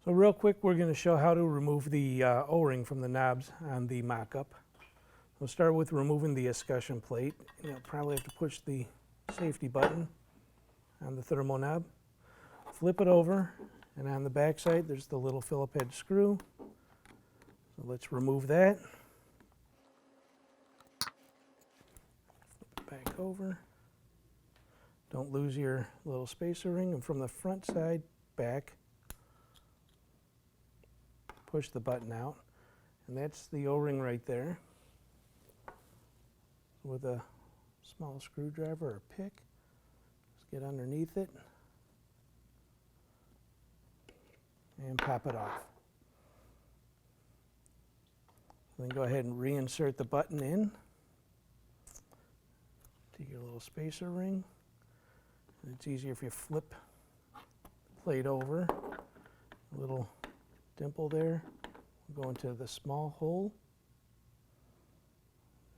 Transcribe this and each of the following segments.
So real quick, we're going to show how to remove the O-ring from the knobs on the mock-up. We'll start with removing the escutcheon plate. You'll probably have to push the safety button on the thermo knob. Flip it over, and on the back side there's the little Phillip head screw. So let's remove that. Flip it back over. Don't lose your little spacer ring, and from the front side back, push the button out, and that's the O-ring right there. With a small screwdriver or pick, just get underneath it and pop it off. Then go ahead and reinsert the button in. Take your little spacer ring. And it's easier if you flip the plate over. A little dimple there. We'll go into the small hole.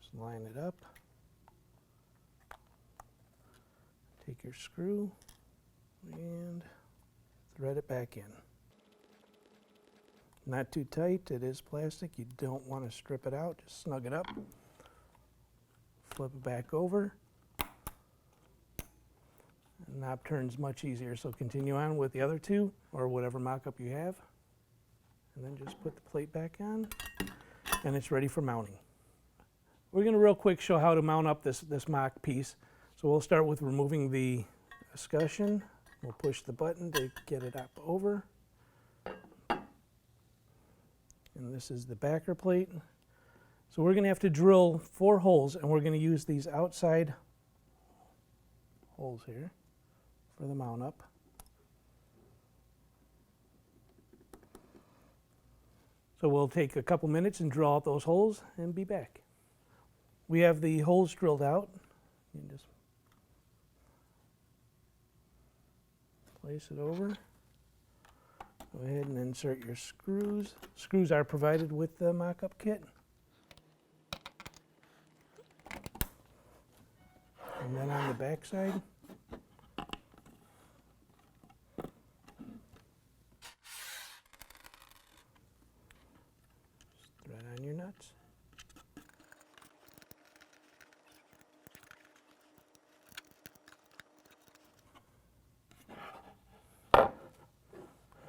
Just line it up. Take your screw and thread it back in. Not too tight, it is plastic. You don't want to strip it out, just snug it up. Flip it back over. The knob turns much easier, so continue on with the other two or whatever mock-up you have. And then just put the plate back on and it's ready for mounting. We're going to real quick show how to mount up this mock piece. So we'll start with removing the escutcheon. We'll push the button to get it up over. And this is the backer plate. So we're going to have to drill 4 holes, and we're going to use these outside holes here for the mount up. So we'll take a couple minutes and drill out those holes and be back. We have the holes drilled out. You can just place it over. Go ahead and insert your screws. Screws are provided with the mock-up kit. And then on the back side, just thread on your nuts.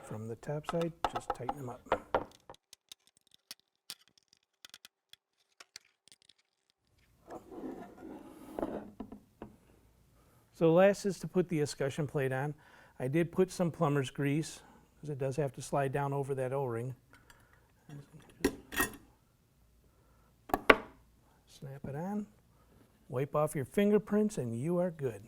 From the top side, just tighten them up. So last is to put the escutcheon plate on. I did put some plumber's grease because it does have to slide down over that O-ring. Snap it on, wipe off your fingerprints, and you are good.